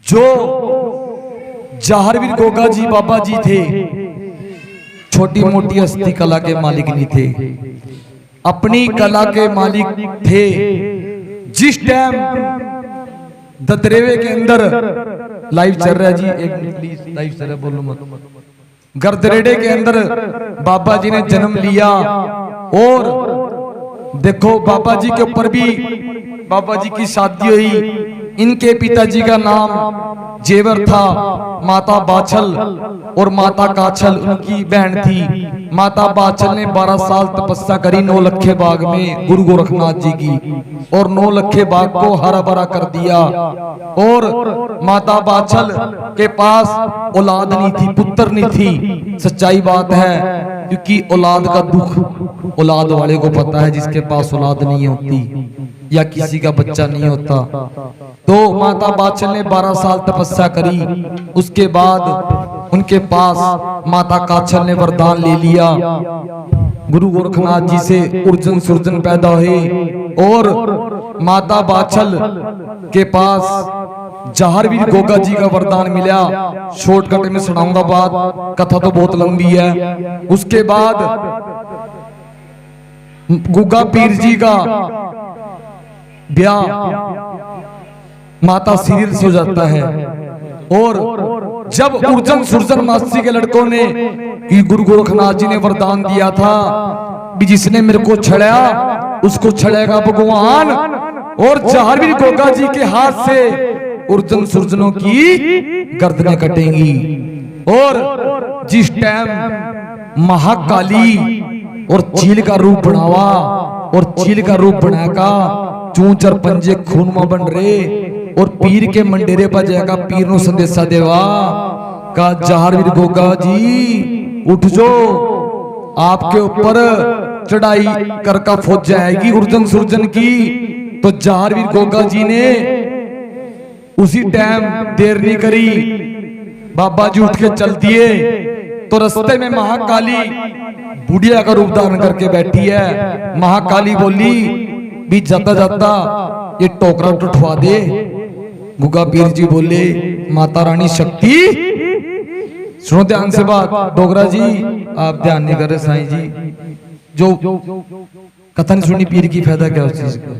जो जहारवीर गोगा जी बाबा जी थे, छोटी मोटी हस्ती कला के मालिक नहीं थे, अपनी कला के मालिक थे। जिस टाइम ददरेवे के अंदर लाइव चल रहा है जी, एक मिनट प्लीज, लाइव चल रहा है, बोलो मत। गरदरेड़े के अंदर बाबा जी ने जन्म लिया और देखो बाबा जी के ऊपर भी बाबा जी की शादी हुई। इनके पिताजी का नाम जेवर था, माता बाछल और माता काछल उनकी बहन थी। माता बाछल ने 12 साल तपस्या करी नौलखे बाग में गुरु गोरखनाथ जी की, और नौलखे बाग को हरा भरा कर दिया। और माता बाछल के पास औलाद नहीं थी, पुत्र नहीं थी। सच्चाई बात है, क्योंकि औलाद का दुख औलाद वाले को पता है, जिसके पास औलाद नहीं होती या किसी का बच्चा नहीं होता। तो माता बाछल ने 12 साल तपस्या करी। उसके बाद उनके पास माता काछल ने वरदान ले लिया, गुरु गोरखनाथ जी से अर्जुन सुरजन पैदा हुए। और माता बाछल के पास जहारवीर गोगा जी का वरदान मिला। शॉर्टकट में सुनाऊंगा बात, कथा तो बहुत लंबी है। उसके बाद गुगा पीर जी का ब्याह माता सीरियल से हो जाता है। और जब अर्जुन सुरजन मासी के लड़कों ने गुरु गोरखनाथ जी ने वरदान दिया था कि जिसने मेरे को छड़ाया उसको छड़ेगा भगवान, और जहारवीर गोगा जी के हाथ से अर्जुन सुरजनों की गर्दनें कटेंगी। और जिस टाइम महाकाली और चील का रूप बनावा, और चील का रूप बनाका चूंच और पंजे खून में बन रहे, और पीर के मंडेरे पर जाएगा, पीर नो संदेशा देवा का जहारवीर गोगा जी उठ जो, आपके ऊपर चढ़ाई कर का फौज जाएगी अर्जुन सुरजन की। तो जहारवीर गोगा जी ने उसी टाइम देर नहीं करी, बाबा जी उठ के चल दिए। तो रास्ते में महाकाली बुढ़िया का रूप धारण करके बैठी है। महाकाली बोली भी जाता जाता ये टोकरा उठवा दे। गुगा पीर जी बोले माता रानी शक्ति, सुनो ध्यान से बात। डोगरा जी आप ध्यान नहीं कर रहे साईं जी, जो कथा नहीं सुनी पीर की फायदा क्या उस चीज का।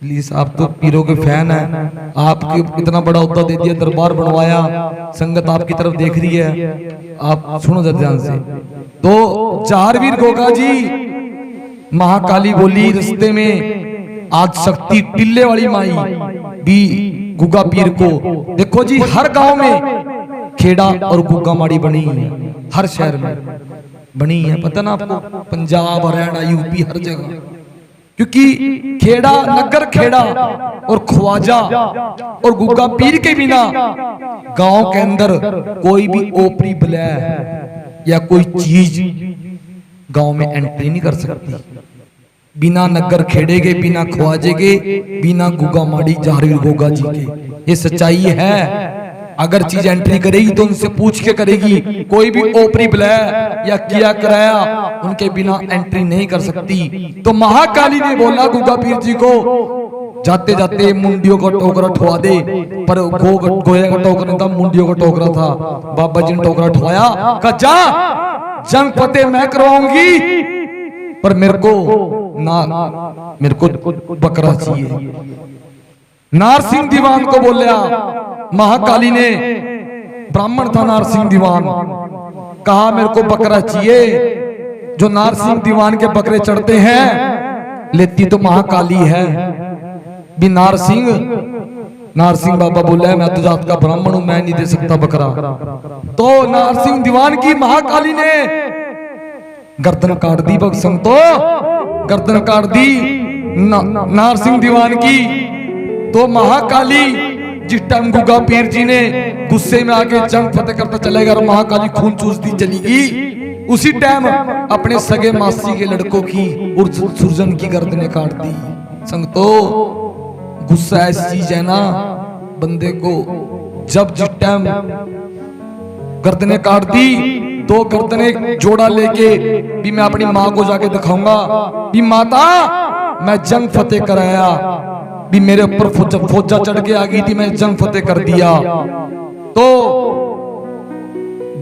प्लीज, आप तो पीरों के फैन हैं, आपके इतना बड़ा उद्दा दे दिया, दरबार बनवाया, संगत आपकी तरफ देख रही है, आप सुनो जरा ध्यान से। तो जहारवीर गोगा जी, महाकाली बोली रास्ते में आज शक्ति टिल्ले वाली माई भी गुगा पीर को देखो जी, हर गांव में खेड़ा और गुगा माड़ी बनी है, हर शहर में बनी है, पता ना आपको, पंजाब हरियाणा यूपी हर जगह। क्योंकि खेड़ा नगर खेड़ा और ख्वाजा और गुगा पीर के बिना गांव के अंदर कोई भी ओपरी बलय या कोई चीज गांव में एंट्री नहीं कर सकती। बिना नगर खेड़े के, बिना ख्वाजे के, बिना गुगा माड़ी जहारवीर गोगा जी के, ये सच्चाई है। अगर चीज एंट्री करेगी तो उनसे पूछ के करेगी, कोई भी ओपरी बलय या किया कराया उनके बिना एंट्री नहीं कर सकती। तो महाकाली ने बोला गुगा पीर जी को, जाते जाते मुंडियों का टोकरा ठुआ दे, पर गोया का टोकरा नहीं था, मुंडियों का टोकरा था। बाबा जी ने टोकरा ठुआया, कहा जा जंग फतेह मैं करवाऊंगी, पर मेरे को बकरा चाहिए। नारसिंह दीवान को बोलिया महाकाली ने, ब्राह्मण था नारसिंह दीवान, कहा मेरे को बकरा चाहिए। जो नारसिंह दीवान के बकरे चढ़ते हैं लेती तो महाकाली है। भी नारसिंह बाबा बोला मैं तो जात का ब्राह्मण हूं, मैं नहीं दे सकता बकरा। तो नारसिंह दीवान की महाकाली ने गर्दन काट दी, भगसंग तो गर्दन काट दी नारसिंह दीवान की। तो महाकाली जिस टाइम गुगा पीर जी ने गुस्से में आके जंग फतेह करता चलेगा और महाकाली खून चूसती चलेगी, उसी टाइम अपने सगे मासी के लड़कों की अर्जुन सुरजन की गर्दनें काट दी। संग तो गुस्सा ऐसी चीज है ना बंदे को, जब जिस टाइम गर्दनें काट दी तो गर्दनें जोड़ा लेके भी मैं अपनी माँ को जाके दिखाऊंगा भी माता मैं जंग फतेह कराया, भी मेरे ऊपर फौजा चढ़ के आ गई थी, मैं जंग फतेह कर दिया। तो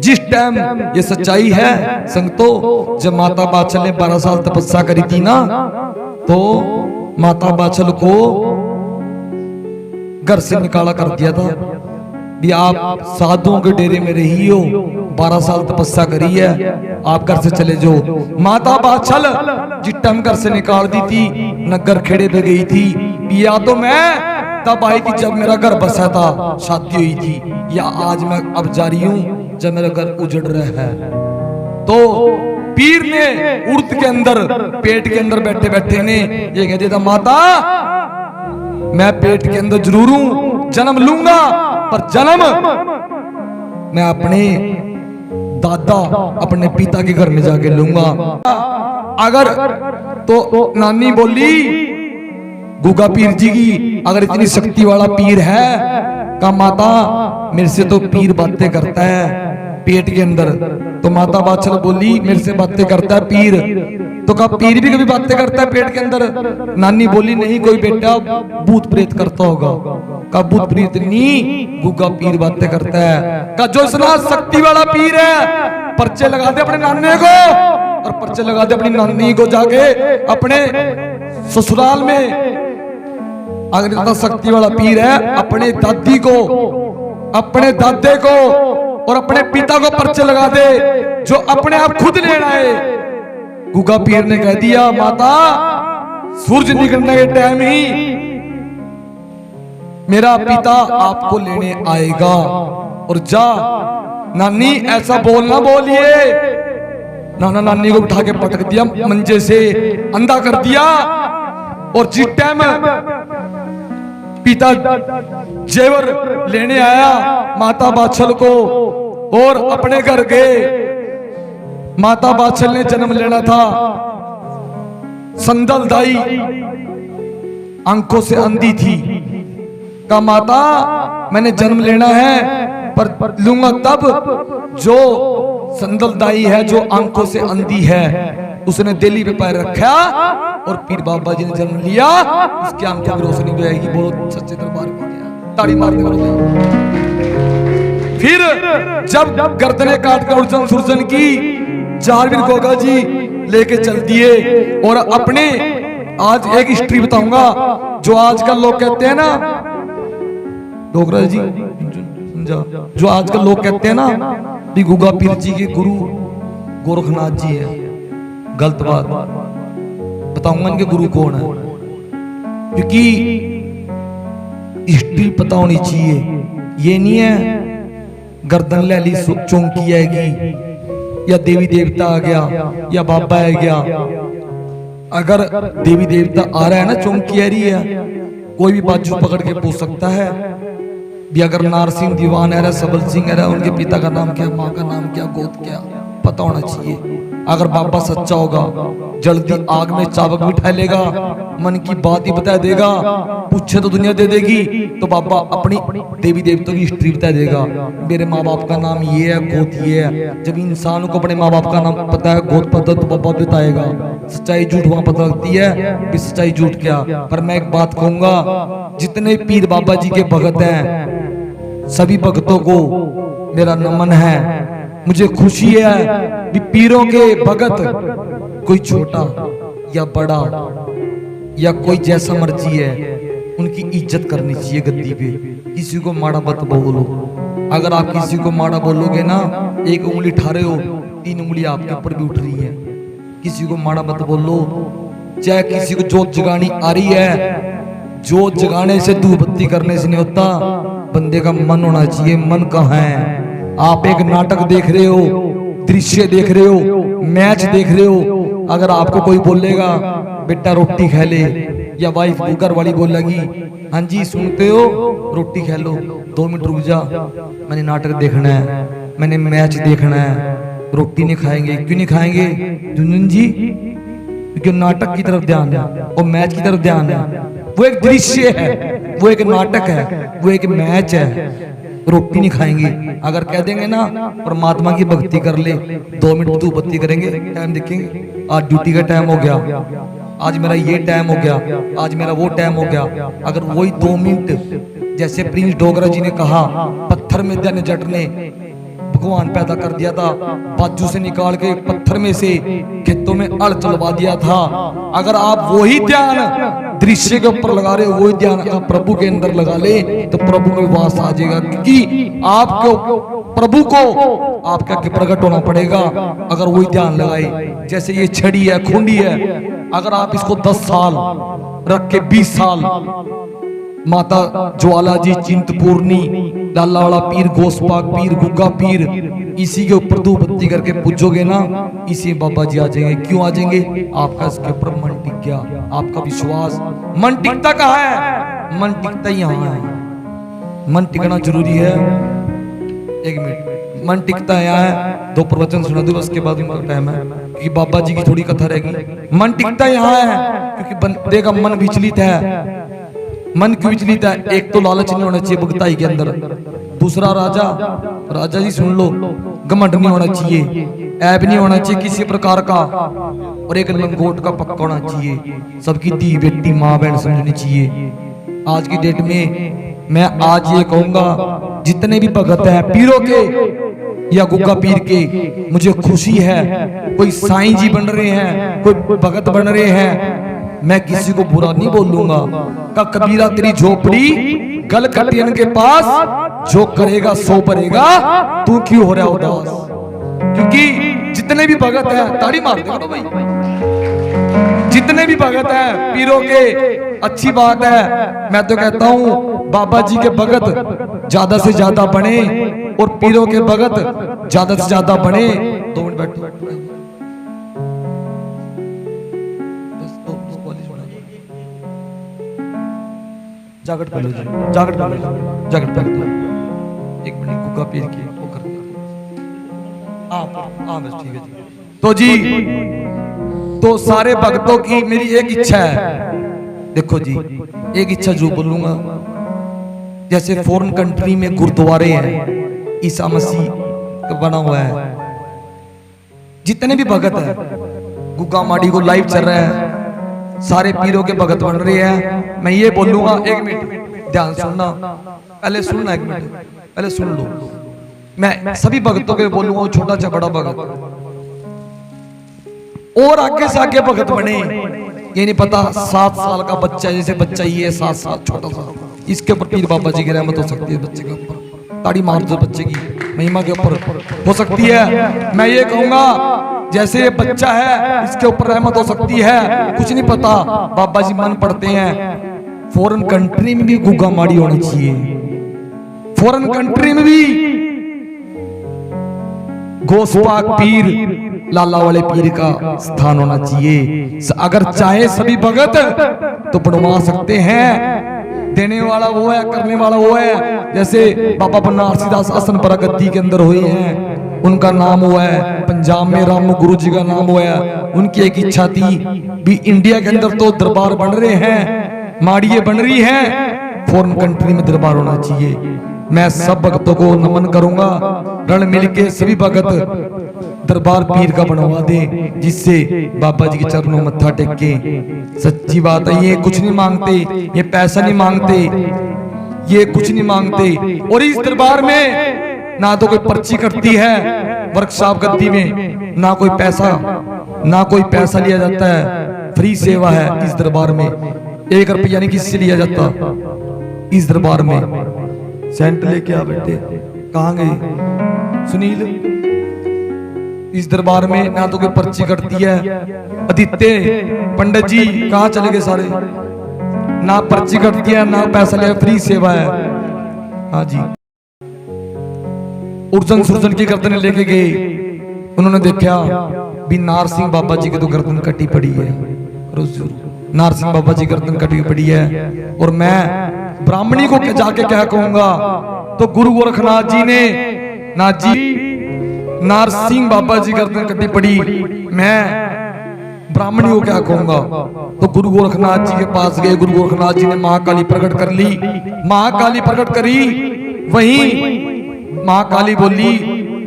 जिस टाइम ये सच्चाई है संगतो, जब माता बाछल ने 12 साल तपस्या करी थी ना, तो माता बाछल को घर से निकाला कर दिया था भी आप साधुओं के डेरे में रही हो, 12 साल तपस्या करी है, आप घर से चले जाओ। माता बाछल जिस टाइम घर से निकाल दी थी, नगर खेड़े पे गई थी, या तो मैं तब आई थी जब मेरा घर बसा था, शादी हुई थी, या आज मैं अब जा रही हूं जब मेरा घर उजड़ रहा है। तो पीर ने उर्द के अंदर, पेट के अंदर बैठे बैठे ने ये कह दिया था, माता मैं पेट के अंदर जरूर हूं, जन्म लूंगा, पर जन्म मैं अपने दादा, अपने पिता के घर में जाके लूंगा। अगर तो नानी बोली गुगा पीर जी की, अगर इतनी शक्ति वाला पीर है, का माता मेरे से तो पीर बातें करता है पेट के अंदर। तो माता बाछल बोली मेरे से बातें करता है पीर, तो कहा पीर भी कभी बातें करता है पेट के अंदर? नानी बोली नहीं, कोई बेटा भूत प्रेत करता होगा। कहा भूत प्रेत नहीं, गुगा पीर बातें करता है। कहा जो इतना शक्ति वाला पीर है, पर्चे लगा दे अपने नाने को, और पर्चे लगा दे अपनी नानी को, जाके अपने ससुराल में। अगर इतना शक्ति वाला पीर है, अपने दादी को, अपने दादे को और अपने पिता को पर्चे लगा दे, जो अपने आप खुद लेना है। गुगा पीर ने कह दिया, माता सूरज निकलने के टाइम ही मेरा पिता आपको लेने आएगा, और जा। नानी ऐसा बोलना बोलिए। नाना नानी को उठा के पटक दिया मंजे से, अंधा कर दिया। और जिस टाइम पिता जेवर लेने आया माता बाछल को और अपने घर गए, माता बाछल ने जन्म लेना था। संदल दाई आंखों से अंधी थी, कहा माता मैंने जन्म लेना है, पर लूंगा तब जो संदल दाई है, जो आंखों से अंधी है, उसने दिल्ली पे पैर रखा और पीर बाबा जी ने जन्म लिया, उसकी आंखों की रोशनी हो जाएगी। बोलो सच्चे दरबार की जय, ताड़ी मारने वालों। फिर जब गर्दने काट कर उर्जन सुरजन की, जारवीर गोगा जी लेके चल दिए। और अपने आज एक हिस्ट्री बताऊंगा, जो आजकल लोग कहते हैं ना, डोगरा जी समझा, जो आजकल लोग कहते हैं ना भी गुगा पीर जी के गुरु गोरखनाथ जी है, गलत बात। बताऊंगा इनके गुरु कौन है, क्योंकि हिस्ट्री पता होनी चाहिए। ये नहीं है गर्दन लैली चौंकी आएगी, या देवी देवता आ गया, या बाबा आ गया। अगर देवी देवता आ रहा है ना, चौंकी आ रही है, कोई भी बाजू पकड़ के पूछ सकता है भी। अगर नारसिंह दीवान आ रहा, सबल सिंह आ रहा, उनके पिता का नाम क्या, माँ का नाम क्या, गोद क्या, पता होना चाहिए। अगर बाबा सच्चा होगा, जल्दी आग में चावक बिठा लेगा, मन की बात ही बता देगा, पूछे तो दुनिया दे देगी। तो बाबा अपनी देवी देवताओं की हिस्ट्री बता देगा, मेरे माँ बाप का नाम ये है, गोद ये है। जब इंसान को अपने माँ बाप का नाम पता है, गोद पता, तो बाबा बताएगा। सच्चाई झूठ वहां पता लगती है कि सच्चाई झूठ क्या। पर मैं एक बात कहूंगा, जितने पीर बाबा जी के भगत हैं, सभी भक्तों को मेरा नमन है। मुझे खुशी है कि पीरों के भगत, कोई छोटा या बड़ा या कोई जैसा मर्जी है, उनकी इज्जत करनी चाहिए गद्दी पे। किसी को माड़ा मत बोलो। अगर आप किसी को माड़ा बोलोगे ना, एक उंगली उठा रहे हो, 3 उंगली आपके ऊपर भी उठ रही है। किसी को माड़ा मत बोलो। चाहे किसी को जोत जगानी आ रही है, जोत जगाने से धूप बत्ती करने से नहीं होता, बंदे का मन होना चाहिए। मन कहाँ है? आप एक नाटक देख रहे हो, दृश्य देख रहे हो, मैच देख रहे हो। अगर आपको कोई बोलेगा बेटा रोटी खा ले, या वाइफ घर वाली बोलेगी हाँ जी सुनते हो, रोटी खा लो, 2 मिनट रुक जा, मैंने नाटक देखना है, मैंने मैच देखना है, रोटी नहीं खाएंगे। क्यों नहीं खाएंगे झुनझुन जी? क्योंकि नाटक की तरफ ध्यान है और मैच की तरफ ध्यान है। वो एक दृश्य है, वो एक नाटक है, वो एक मैच है। रोटी नहीं खाएंगे। अगर कह देंगे ना परमात्मा की भक्ति कर ले, 2 मिनट धूप बत्ती करेंगे, टाइम देखेंगे, आज ड्यूटी का टाइम हो गया, आज मेरा ये टाइम हो गया, आज मेरा वो टाइम हो गया। अगर वही 2 मिनट जैसे प्रिंस डोगरा जी ने कहा, पत्थर में ध्यान जट ने भगवान पैदा कर दिया था, बाजू से निकाल के पत्थर में से खेतों में हल चलवा दिया था। अगर आप वही ध्यान दृश्य के ऊपर लगा रहे हो, वही ध्यान आप प्रभु के अंदर लगा ले तो प्रभु में वास आ जाएगा। क्योंकि आपको प्रभु को आपके आगे प्रकट होना पड़ेगा अगर वही ध्यान लगाए। जैसे ये छड़ी है, खूंडी है, अगर आप इसको 10 साल रख के 20 साल माता ज्वाला जी, चिंतपूर्णी, लाला वाला पीर, गोसपाक पीर, गुग्गा पीर, इसी के ऊपर धूप बत्ती करके पूजोगे ना, इसी बाबा जी आ जाएंगे। क्यों आ जाएंगे? आपका इसके ऊपर मन टिक गया, आपका विश्वास। मन टिकता कहाँ है? मन टिकता यहाँ है। मन टिकना जरूरी है। 1 मिनट, मन टिकता है यहाँ है। 2 प्रवचन सुना दो, उसके बाद उनका टाइम है कि बाबा जी की थोड़ी कथा रहेगी। मन टिकता यहाँ है क्योंकि बंदे का मन विचलित है। मन क्यों विचलित है? एक तो लालच नहीं होना चाहिए भगताई के अंदर, दूसरा राजा जी सुन लो, घमंड नहीं होना चाहिए, ऐब नहीं होना चाहिए किसी प्रकार का, और एक लंगोट का पक्का होना चाहिए। सबकी धी बेटी माँ बहन समझनी चाहिए। आज की डेट में मैं आज ये कहूंगा, जितने भी भगत हैं पीरों के या गुग्गा पीर के, मुझे खुशी है। कोई साईं जी बन रहे हैं, कोई भगत बन रहे हैं, मैं किसी को बुरा नहीं बोलूंगा। का कबीरा तेरी झोपड़ी गल कटियन के पास, जो करेगा सो परेगा, तू क्यों हो रहा उदास? क्योंकि जितने भी भगत हैं, ताड़ी मार दे भाई, जितने भी भगत हैं पीरों के, अच्छी बात है। मैं तो कहता हूँ बाबा जी के भगत ज्यादा से ज्यादा बने और पीरों के भगत ज्यादा से ज्यादा बने। 2 मिनट बैठो, जागट पहले जागट पहले 1 मिनट गुग्गा पीर की वो कर बस ठीक है जी। तो जी, तो सारे भक्तों की मेरी एक इच्छा है। देखो जी, एक इच्छा जो बोलूंगा, जैसे फॉरेन कंट्री में गुरुद्वारे हैं, ईसा मसीह का बना हुआ है, जितने भी भगत है, गुग्गा माड़ी को लाइव चल रहा है, सारे पीरों के भगत बन रहे हैं। मैं ये बोलूंगा, 1 मिनट ध्यान सुनना, पहले सुनना, 1 मिनट पहले सुन लो। मैं सभी भगतों के बोलूंगा, छोटा सा बड़ा भगत और आगे से आगे भगत बने। ये नहीं पता 7 साल का बच्चा, जैसे बच्चा ये 7 साल छोटा सा, इसके ऊपर पीर बाबा जी की रहमत हो सकती है। बच्चे के ऊपर ताड़ी मार दो, बच्चे की महिमा के ऊपर हो सकती है। मैं ये कहूंगा, जैसे ये बच्चा है, इसके ऊपर रहमत हो सकती है। कुछ नहीं पता, बाबा जी मन पड़ते हैं। फॉरेन कंट्री में भी गुग्गा माड़ी होनी चाहिए, फॉरेन कंट्री में भी गोसपाक पीर, लाला वाले पीर का स्थान होना चाहिए। अगर चाहे सभी भगत तो बनवा सकते हैं। देने वाला वो है, करने वाला वो है। जैसे बाबा बनारसी दास आसन पर गद्दी के अंदर हुए हैं, उनका नाम हुआ है। पंजाब में राम गुरु जी का नाम हुआ है। उनकी एक इच्छा थी भी, इंडिया के अंदर तो दरबार बन रहे हैं, माड़िये बन रही हैं, फॉरेन कंट्री में दरबार होना चाहिए। मैं सब भक्तों को नमन करूंगा, रण मिलके सभी भगत दरबार पीर का बनवा दे, जिससे बाबा जी के चरणों में मत्था टेक के। सच्ची बात है, ये कुछ नहीं मांगते, ये पैसा नहीं मांगते, ये कुछ नहीं मांगते। और इस दरबार में ना तो कोई पर्ची कटती है वर्कशॉप गद्दी में, ना कोई पैसा लिया जाता है। फ्री सेवा है इस दरबार में। 1 रुपया नहीं किससे लिया जाता इस दरबार में। सेंट लेके आ बैठे, कहाँ गए सुनील? इस दरबार में ना तो कोई पर्ची कटती है। आदित्य पंडित जी कहाँ चले गए सारे? ना पर्ची कटती है, ना पैसा लिया, फ्री सेवा है। हाँ जी, अर्जुन सुरजन की गर्दन लेके गए, उन्होंने देखा भी नारसिंह बाबा जी की तो गर्दन कटी पड़ी है। नारसिंह बाबा जी गर्दन कटी पड़ी है। और मैं ब्राह्मणी को जाके क्या कहूंगा, तो गुरु गोरखनाथ जी ने, नाथ जी नारसिंह बाबा जी गर्दन कटी पड़ी, मैं ब्राह्मणी को क्या कहूंगा। तो गुरु गोरखनाथ जी के पास गए, गुरु गोरखनाथ जी ने महाकाली प्रकट कर ली। महाकाली प्रकट करी, वहीं महाकाली बोली,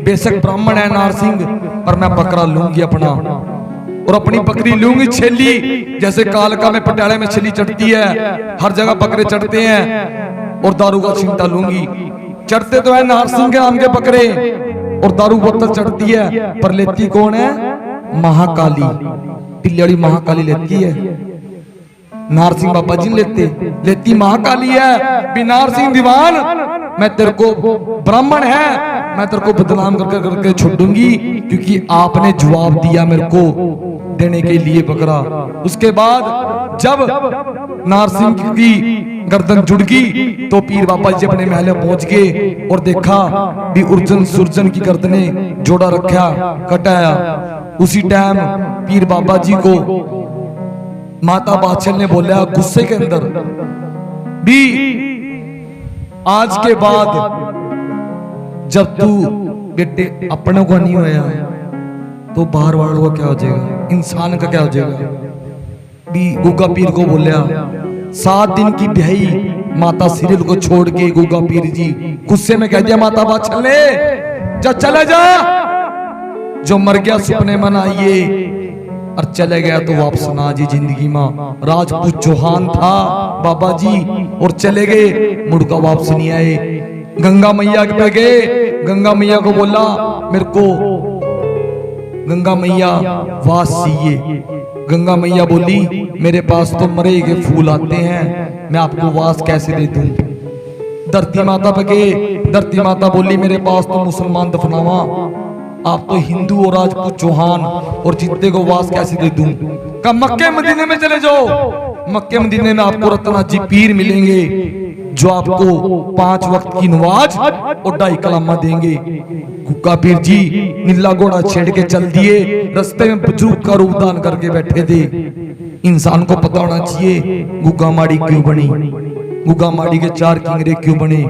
बेशक ब्राह्मण है नारसिंह, पर मैं बकरा लूंगी अपना। और अपनी बकरी लूंगी छेली, जैसे कालका में पटियाला में छेली चढ़ती है, हर जगह बकरे चढ़ते हैं, और दारू का चिमटा लूंगी। चढ़ते तो है नारसिंह के नाम के बकरे, और दारू बोतल चढ़ती है, पर लेती कौन है? महाकाली, टिल्ली महाकाली लेती है, नारसिंह बाबा जी लेती महाकाली है। भी नारसिंह दीवान, मैं तेरे को ब्राह्मण है, मैं तेरे को बदनाम करके छोड़ूंगी, क्योंकि आपने जवाब दिया मेरे को देने के लिए बकरा। उसके बाद जब नारसिंह की गर्दन जुड़ गई तो पीर बाबा जी अपने महल में पहुंच गए और देखा भी अर्जुन सुरजन की गर्दने जोड़ा रखा कटाया। उसी टाइम पीर बाबा जी को माता बादशाह ने बोला गुस्से के अंदर भी, आज के बाद जब तू बेटे अपने को नहीं होया तो बाहर वालों का क्या हो जाएगा, इंसान का क्या हो जाएगा। भी गुगा पीर को बोलिया 7 दिन की ब्याही माता सीरियल को छोड़ के गुगा पीर जी गुस्से में कह दिया माता बादशाह ने, जा चला जा, जो मर गया सपने मनाइए, और चले गया तो वापस ना जी जिंदगी में। राजपूत चौहान था बाबा जी और चले गए, मुड़का वापस नहीं आए। गंगा मैया पे गए, गंगा मैया को बोला मेरे को गंगा मैया वास चाहिए। गंगा मैया बोली मेरे पास तो मरे के फूल आते हैं, मैं आपको वास कैसे दे दूं। धरती माता पे गए, धरती माता बोली मेरे पास तो मुसलमान दफनावा, आप तो हिंदू और राजपूत चौहान और जितने को वास कैसे दे दूं। का मक्के मदीने में चले जाओ, मक्के मदीने में आपको रत्नाथ जी पीर मिलेंगे जो आपको 5 वक्त की नमाज और 2.5 कलामा देंगे। गुग्गा पीर जी नीला घोड़ा छेड़ के चल दिए, रास्ते में बुजुर्ग का रूप दान करके बैठे थे। इंसान को पता होना चाहिए गुग्गा माड़ी क्यों बनी, गुग्गा माड़ी के 4 किंगरे क्यों बने,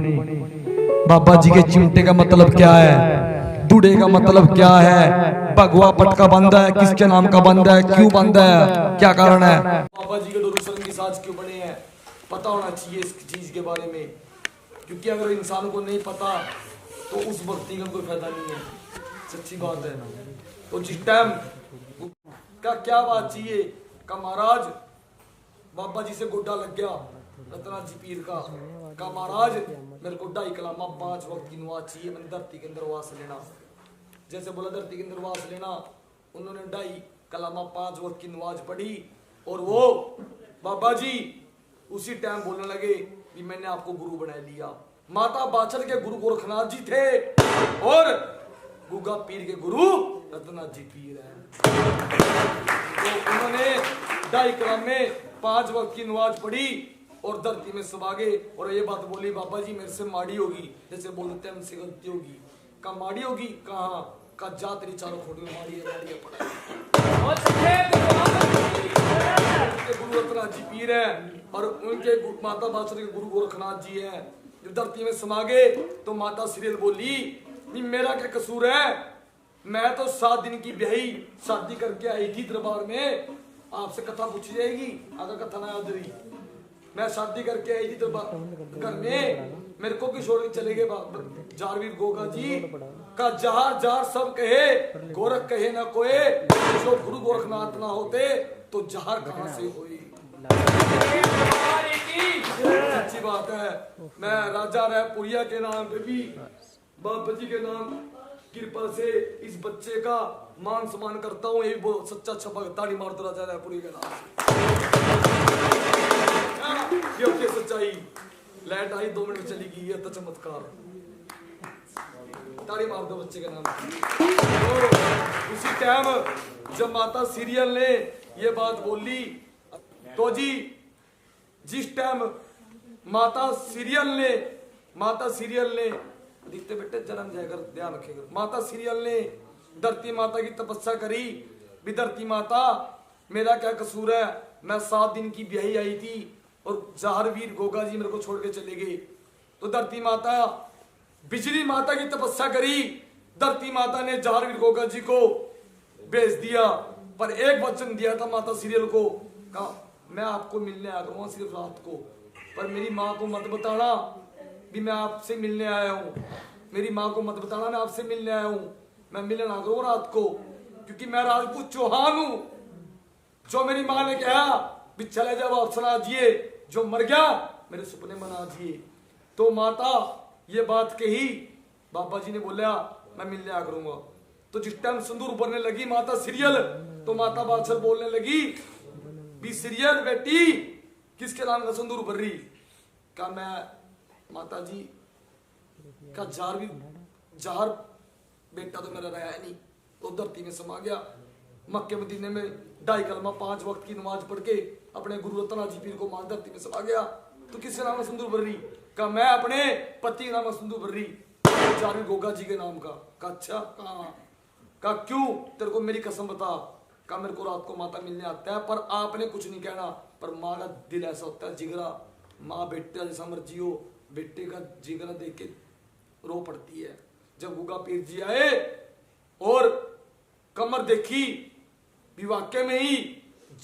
बाबा जी के चिमटे का मतलब क्या है, दुड़े का मतलब क्या है, भगवा पटका बंधा है किसके नाम का बंधा है, क्यों बंधा है, क्या कारण है। बाबा जी के डोरू सरंगी साज क्यों बने हैं, पता होना चाहिए इस चीज के बारे में, क्योंकि अगर इंसान को नहीं पता तो उस भक्ति का कोई फायदा नहीं है। सच्ची बात है। तो जिस टाइम का क्या बात चाहिए का महाराज बाबा जी से गोड्डा लग गया रत्नाथ जी पीर का महाराज मेरे को 2.5 कलामा 5 वक्त की नमाज चाहिए, मैंने धरती के अंदर वास लेना। जैसे बोला धरती के अंदर वास लेना, उन्होंने 2.5 कलामा 5 वक्त की नमाज पढ़ी, और वो बाबा जी उसी टाइम बोलने लगे कि मैंने आपको गुरु बना लिया। माता बादशाह के गुरु गोरखनाथ जी थे और गुग्गा पीर के गुरु रत्नाथ जी पीर हैं। तो उन्होंने 2.5 कलामे 5 वक्त की नमाज पढ़ी और धरती में समा गए और ये बात बोली बाबा जी मेरे से माड़ी होगी, जैसे बोलते हैं हमसे गलती होगी। का माड़ी होगी, कहाँ का जा तेरी चारों खोट में माड़ी है, माड़ी है गुरु रत्नाथ जी पीर है और उनके माता बादशाह के गुरु गोरखनाथ जी हैं। जब धरती में समा गए तो माता सीरियल बोली मेरा क्या कसूर है, मैं तो 7 दिन की ब्याही शादी करके आई थी दरबार में, आपसे कथा पूछी जाएगी अगर कथा ना याद रही। मैं शादी करके आई थी दरबार घर में, मेरे को किस छोड़ के चले गए जारवीर गोगा जी का जार जार सब कहे गोरख कहे ना कोई, जो गुरु गोरखनाथ ना होते तो जहर कहां से हुई। अच्छी बात है। मैं राजा रायपुरिया के नाम पे भी बाबा जी के नाम कृपा से इस बच्चे का मान सम्मान करता हूँ, यही बहुत सच्चा छपा ताड़ी मार दो राजा रायपुरी के नाम से। सच्चाई लाइट आई 2 मिनट में चली गई, ये तो चमत्कार, ताड़ी मार दो बच्चे के नाम। तो उसी टाइम जब माता सीरियल ने ये बात बोली तो जी जिस टाइम माता सीरियल ने दिखते बेटे जन्म जाएगा ध्यान रखेगा, माता सीरियल ने धरती माता की तपस्या करी भी धरती माता मेरा क्या कसूर है, मैं 7 दिन की ब्याही आई थी और जहरवीर गोगा जी मेरे को छोड़ के चले गए। तो धरती माता बिजली माता की तपस्या करी, धरती माता ने जहरवीर गोगा जी को भेज दिया, पर एक वचन दिया था माता सीरियल को, कहा मैं आपको मिलने आ रहा हूँ सिर्फ रात को, पर मेरी माँ को मत बताना भी मैं आपसे मिलने आया हूँ, मेरी माँ को मत बताना मैं आपसे मिलने आया हूँ, मैं मिलने आ रहा हूँ रात को, क्योंकि मैं राजपूत चौहान हूँ, जो मेरी माँ ने कहा भी चले जाओ आप सुना दिए, जो मर गया मेरे सपने मना दिए। तो माता ये बात कही, बाबा जी ने बोला मैं मिलने आ करूंगा। तो जिस टाइम सिंदूर उभरने लगी माता सीरियल, तो माता बादशाह बोलने लगी भी सीरियल बेटी किसके नाम का सिंदूर उभर रही? का मैं माता जी का जार बेटा तो मेरा रहा नहीं, तो धरती में समा गया। मक्के मदीने में 2.5 कलमा 5 वक्त की नमाज पढ़ के अपने गुरु रत्ना जी पीर को मान धरती में समा गया। तो किसके नाम का सिंदूर भर रही? का मैं अपने पति के नाम का सिंदूर भर रही, जारवी गोगा जी के नाम का। का अच्छा का क्यों? तेरे को मेरी कसम बता। का मेरे को रात को माता मिलने आता है, पर आपने कुछ नहीं कहना, पर माँ का दिल ऐसा होता है जिगरा, माँ बेटे जैसा मर्जी हो, बेटे का जिगरा देख के रो पड़ती है। जब गुगा पीर जी आए और कमर देखी भी वाक्य में ही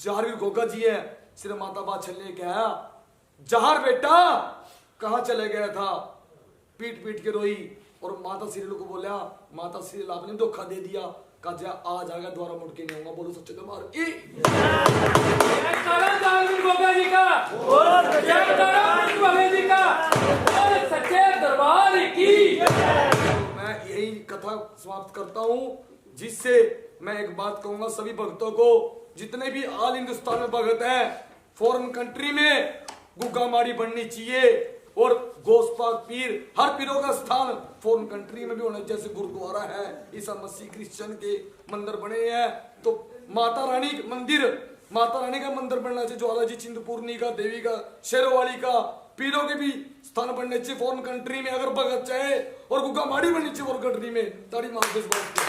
जारवीर गोगा जी है, सिर्फ माता बात छलने कहा जहार बेटा कहाँ चले गया था? पीट पीट के रोई और माता सीरियल को बोला माता सीरियल आपने धोखा दे दिया, का जा आ जाएगा दोबारा मुड़ के नहीं आऊंगा। बोलो सच्चे दरबार की जारवीर गोगा जी का और जी का और सच्चे दरबार की। मैं यही कथा समाप्त करता हूँ, जिससे मैं एक बात कहूंगा सभी भक्तों को, जितने भी ऑल हिंदुस्तान में भगत हैं, फॉरेन कंट्री में गुग्गा माड़ी बननी चाहिए। और गोस्पाक पीर, हर पीरों का स्थान फॉरेन कंट्री में भी होना, जैसे गुरुद्वारा है, ईसा मसीह क्रिश्चियन के मंदिर बने हैं, तो माता रानी मंदिर, माता रानी का मंदिर बनना चाहिए, ज्वाला जी चिंतपूर्णी का, देवी का, शेरोवाली का, पीरों के भी स्थान बनने चाहिए फॉरेन कंट्री में अगर भगत चाहे, और गुग्गा माड़ी बननी चाहिए फॉरेन कंट्री में। ताड़ी मार इस बात की।